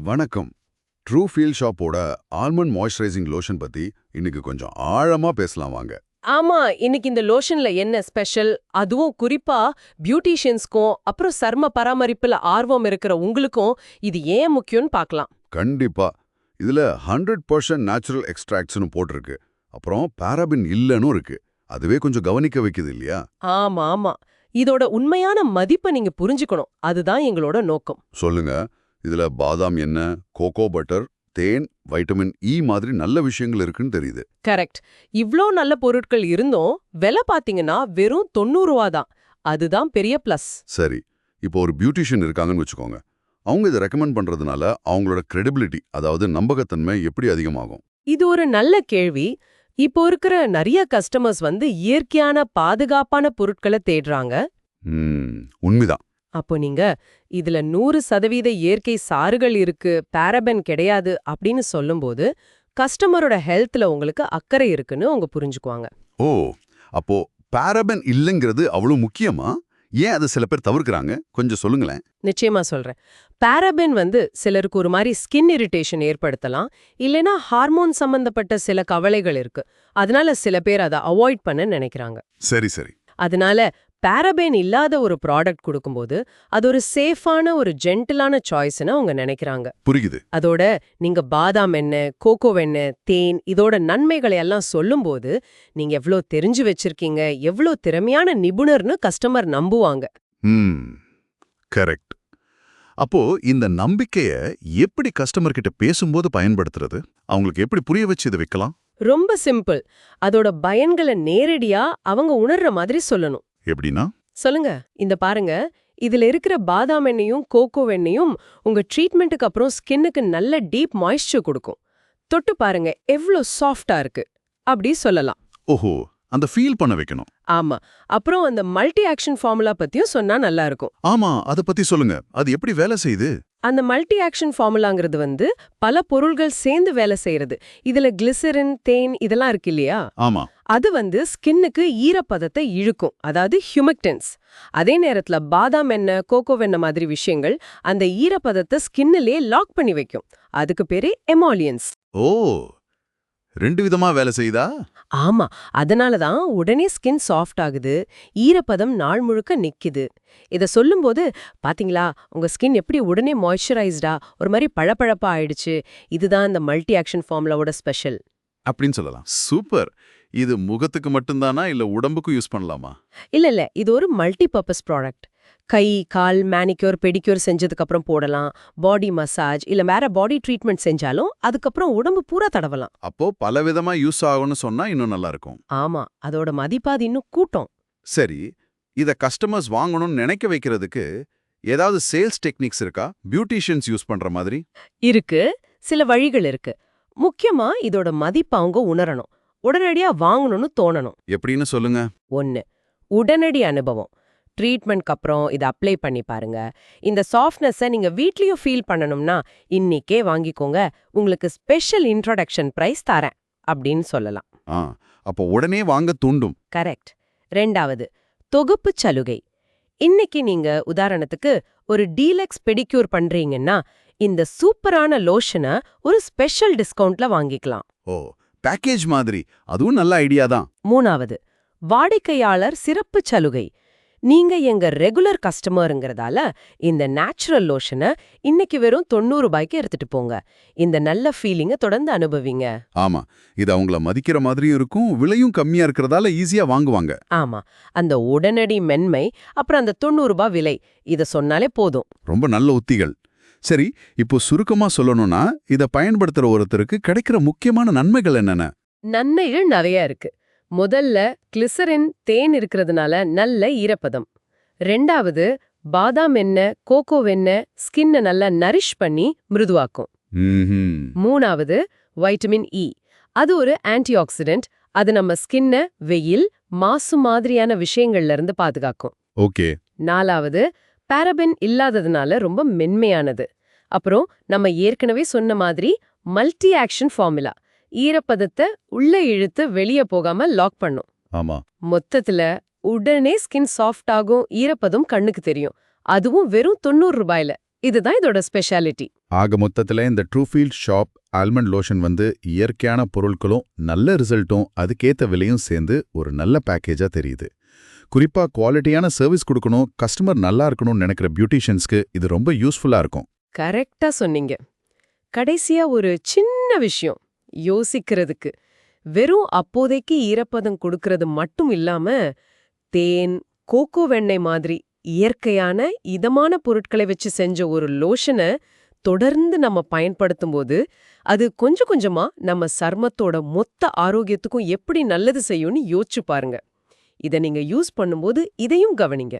வணக்கம். True feel ஷாப்போட almond moisturising lotion பத்தி இன்னைக்கு கொஞ்சம் ஆழமா பேசலாம் வாங்க. ஆமா, இன்னைக்கு இந்த லோஷன்ல என்ன ஸ்பெஷல்? அதுவும் குறிப்பா பியூட்டிஷியன்ஸ்க்கும் அப்புறம் சர்ம பராமரிப்புல ஆர்வம் இருக்கிற உங்களுக்கும் இது ஏன் முக்கியம்னு பார்க்கலாம். கண்டிப்பா. இதுல 100% நேச்சுரல் எக்ஸ்ட்ராக்ட்ஸ்னு போட்டிருக்கு. அப்புறம் பாராபின் இல்லன்னு இருக்கு. அதுவே கொஞ்சம் கவனிக்க வைக்குது இல்லையா? ஆமா ஆமா, இதோட உண்மையான மதிப்பை நீங்க புரிஞ்சுக்கணும். அதுதான் எங்களோட நோக்கம். சொல்லுங்க. இதுல பாதாம் எண்ணெய், கோகோ பட்டர், தேன், வைட்டமின் இ மாதிரி நல்ல விஷயங்கள் இருக்குன்னு தெரியுது. கரெக்ட். இவ்ளோ நல்ல பொருட்கள் இருந்தும் விலை பாத்தீங்கன்னா வெறும் 90 ரூபா தான். அதுதான் பெரிய பிளஸ். சரி, இப்போ ஒரு பியூட்டிஷியன் இருக்காங்கன்னு வச்சுக்கோங்க. அவங்க இதை ரெக்கமெண்ட் பண்றதுனால அவங்களோட கிரெடிபிலிட்டி, அதாவது நம்பகத்தன்மை எப்படி அதிகமாகும்? இது ஒரு நல்ல கேள்வி. இப்போ இருக்கிற நிறைய கஸ்டமர்ஸ் இயற்கையான பாதுகாப்பான பொருட்களை தேடுறாங்க. உண்மைதான். அப்போ நீங்க இதுல 100% இயற்கை சாறுகள் இருக்கு, பாரபென் கிடையாது அப்படின்னு சொல்லும்போது கஸ்டமரோட ஹெல்த்ல உங்களுக்கு அக்கறை இருக்குன்னு அவங்க புரிஞ்சுக்குவாங்க. ஓ, அப்போ பாரபென் இல்லைங்கிறது அவ்வளவு முக்கியமா? ஏன் அதை சில பேர் தவிர்க்கிறாங்க? கொஞ்சம் சொல்லுங்களேன். நிச்சயமா சொல்றேன். பாரபென் சிலருக்கு ஒரு மாதிரி ஸ்கின் இரிட்டேஷன் ஏற்படுத்தலாம், இல்லைன்னா ஹார்மோன் சம்பந்தப்பட்ட சில கவலைகள் இருக்கு. அதனால சில பேர் அதை அவாய்ட் பண்ண நினைக்கிறாங்க. சரி சரி. அதனால பாரபேன் இல்லாத ஒரு ப்ராடக்ட் கொடுக்கும்போது அது ஒரு சேஃபான ஒரு ஜென்டிலான சாய்ஸ்னு அவங்க நினைக்கிறாங்க. புரியுது. அதோட நீங்க பாதாம் எண்ணெய், கோகோ எண்ணெய், தேன் இதோட நன்மைகளை எல்லாம் சொல்லும்போது நீங்க எவ்வளோ தெரிஞ்சு வச்சிருக்கீங்க, எவ்வளோ திறமையான நிபுணர்னு கஸ்டமர் நம்புவாங்க. கரெக்ட். அப்போ இந்த நம்பிக்கைய எப்படி கஸ்டமர் கிட்ட பேசும்போது பயன்படுத்துறது? அவங்களுக்கு எப்படி புரிய வச்சு இதை வைக்கலாம்? ரொம்ப சிம்பிள். அதோட பயன்களை நேரடியா அவங்க உணர்ற மாதிரி சொல்லணும். எப்படின்னா? சொல்லுங்க. இந்த பாருங்க, இதுல இருக்கிற பாதாம் எண்ணெயும் கோகோ எண்ணெயும் உங்க ட்ரீட்மெண்ட்டுக்கு அப்புறம் ஸ்கின்னுக்கு நல்ல டீப் மாய்ஸ்சர் கொடுக்கும். தொட்டு பாருங்க, எவ்வளோ சாஃப்டா இருக்கு அப்படி சொல்லலாம். ஓஹோ, அந்த ஃபீல் பண்ண வைக்கணும். ஆமா. அப்புறம் அந்த மல்டி ஆக்ஷன் ஃபார்முலா பத்தியும் சொன்னா நல்லா இருக்கும். ஆமா, அத பத்தி சொல்லுங்க. அது எப்படி வேலை செய்யுது? அந்த மல்டி ஆக்ஷன் ஃபார்முலாங்கிறது பல பொருள்கள் சேர்ந்து வேலை செய்யறது. இதுல கிளிசரின், தேன் இதெல்லாம் இருக்கு இல்லையா? ஆமா. அது ஸ்கின்னுக்கு ஈரப்பதத்தை இழுக்கும், அதாவது ஹியூமிக்டன்ஸ். அதே நேரத்துல பாதாம் எண்ணெய், கோகோ எண்ணெய் மாதிரி விஷயங்கள் அந்த ஈரப்பதத்தை ஸ்கின்னிலே லாக் பண்ணி வைக்கும். அதுக்கு பேரு எமாலியன்ஸ். ஓ, ரெண்டு விதமா வேலை செய்யுதா? ஆமா. அதனாலதான் உடனே ஸ்கின் சாஃப்ட் ஆகுது, ஈரப்பதம் நாள் முழுக்க நிக்குது. இத சொல்லும்போது பாத்தீங்களா, உங்க ஸ்கின் எப்படி உடனே மாய்ஸ்சரைஸ்டா ஒரு மாதிரி பளபளப்பா ஆயிடுச்சு. இதுதான் இந்த மல்டி ஆக்ஷன் ஃபார்முலாவோட ஸ்பெஷல் அப்படின்னு சொல்லலாம். சூப்பர். இது முகத்துக்கு மட்டும்தானா இல்ல உடம்புக்கும் யூஸ் பண்ணலாமா? இல்ல, இது ஒரு மல்டி பர்பஸ் ப்ராடக்ட். கை, கால், மேனிக்யூர், பெடிக்யூர் செஞ்சதுக்கு அப்புறம் போடலாம். பாடி மசாஜ் இல்ல வேற பாடி ட்ரீட்மெண்ட் செஞ்சாலும் அதுக்கப்புறம் உடம்பு பூரா தடவலாம். அப்போ பல விதமா யூஸ் ஆகும்னு சொன்னா இன்னும் நல்லா இருக்கும். ஆமா, அதோட மதிப்பாது இன்னும் கூட்டம். சரி, இத கஸ்டமர்ஸ் வாங்கணும்னு நினைக்க வைக்கிறதுக்கு ஏதாவது சேல்ஸ் டெக்னிக்ஸ் இருக்கா? பியூட்டிஷியன்ஸ் யூஸ் பண்ற மாதிரி? இருக்கு, சில வழிகள் இருக்கு. முக்கியமா இதோட மதிப்பு அவங்க உணரணும், உடனடியா வாங்கணும்னு தோணணும். எப்படின்னு சொல்லுங்க. 1. உடனடி அனுபவம். ட்ரீட்மெண்ட்க்கு அப்புறம் இதை அப்ளை பண்ணி பாருங்க. இந்த சாஃப்ட்னஸை நீங்க வீட்லயும் ஃபீல் பண்ணணும்னா இன்னிக்கே வாங்கிக்கோங்க, உங்களுக்கு ஸ்பெஷல் இன்ட்ரோடக்ஷன் பிரைஸ் தரேன் அப்படின்னு சொல்லலாம். அப்போ உடனே வாங்க தூண்டும். கரெக்ட். 2. தொகுப்பு சலுகை. இன்னைக்கு நீங்க உதாரணத்துக்கு ஒரு டீலக்ஸ் பெடிக்யூர் பண்றீங்கன்னா இந்த சூப்பரான லோஷனை ஒரு ஸ்பெஷல் டிஸ்கவுண்ட்ல வாங்கிக்கலாம். ஓ, பேக்கேஜ் மாதிரி. அதுவும் நல்ல ஐடியா தான். 3. வாடிக்கையாளர் சிறப்பு சலுகை. நீங்க எங்க ரெகுலர் கஸ்டமருங்கிறதால இந்த நேச்சுரல் லோஷனை இன்னைக்கு வெறும் 90 ரூபாய்க்கு எடுத்துட்டு போங்க. இந்த நல்ல ஃபீலிங்க தொடர்ந்து அனுபவிங்க. ஆமா, இது அவங்கள மதிக்கிற மாதிரியும் இருக்கும், விலையும் கம்மியா இருக்கிறதால ஈஸியா வாங்குவாங்க. ஆமா, அந்த உடனடி மென்மை, அப்புறம் அந்த 90 ரூபாய் விலை, இத சொன்னாலே போதும். ரொம்ப நல்ல உத்திகள். சரி, இப்போ சுருக்கமா சொல்லணும்னா இத பயன்படுத்துற ஒருத்தருக்கு கிடைக்கிற முக்கியமான நன்மைகள் என்னென்ன? நன்மைகள் நிறைய இருக்கு. முதல்ல கிளிசரின், தேன் இருக்கிறதுனால நல்ல ஈரப்பதம். 2. பாதாம் எண்ணெய், கோகோ எண்ணெய் ஸ்கின்னை நல்லா நரிஷ் பண்ணி மிருதுவாக்கும். 3. Vitamin E. அது ஒரு ஆன்டி ஆக்சிடென்ட். அது நம்ம ஸ்கின்னை வெயில், மாசு மாதிரியான விஷயங்கள்ல இருந்து பாதுகாக்கும். ஓகே. 4. பாரபென் இல்லாததுனால ரொம்ப மென்மையானது. அப்புறம் நம்ம ஏற்கனவே சொன்ன மாதிரி மல்டி ஆக்ஷன் ஃபார்முலா, ஈரப்பதத்தை உள்ள இழுத்து வெளியே போகாம லாக் பண்ணும். ஆமா. மொத்தத்துல உடனே ஸ்கின் சாஃப்ட் ஆகும், ஈரப்பதம் கண்ணுக்கு தெரியும். அதுவும் வெறும் 90 ரூபாயில. இதுதான் இதோட ஸ்பெஷாலிட்டி. ஆக மொத்தத்துல இந்த ட்ரூஃபீல்ட் ஷாப் ஆல்மண்ட் லோஷன் இயற்கையான பொருட்களும் நல்ல ரிசல்ட்டும் அதுக்கேத்த விலையும் சேர்ந்து ஒரு நல்ல பேக்கேஜா தெரியுது. குறிப்பா குவாலிட்டியான சர்வீஸ் கொடுக்கணும், கஸ்டமர் நல்லா இருக்கணும்னு நினைக்கிற பியூட்டிஷியன்ஸ்க்கு இது ரொம்ப யூஸ்ஃபுல்லா இருக்கும். கரெக்டா சொன்னீங்க. கடைசியா ஒரு சின்ன விஷயம் யோசிக்கிறதுக்கு. வெறும் அப்போதைக்கு ஈரப்பதம் கொடுக்கறது மட்டும் இல்லாம தேன், கோகோ வெண்ணெய் மாதிரி இயற்கையான இதமான பொருட்களை வச்சு செஞ்ச ஒரு லோஷனை தொடர்ந்து நம்ம பயன்படுத்தும்போது அது கொஞ்சம் கொஞ்சமா நம்ம சர்மத்தோட மொத்த ஆரோக்கியத்துக்கும் எப்படி நல்லது செய்யும்னு யோசிச்சு பாருங்க. இதை நீங்க யூஸ் பண்ணும்போது இதையும் கவனிங்க.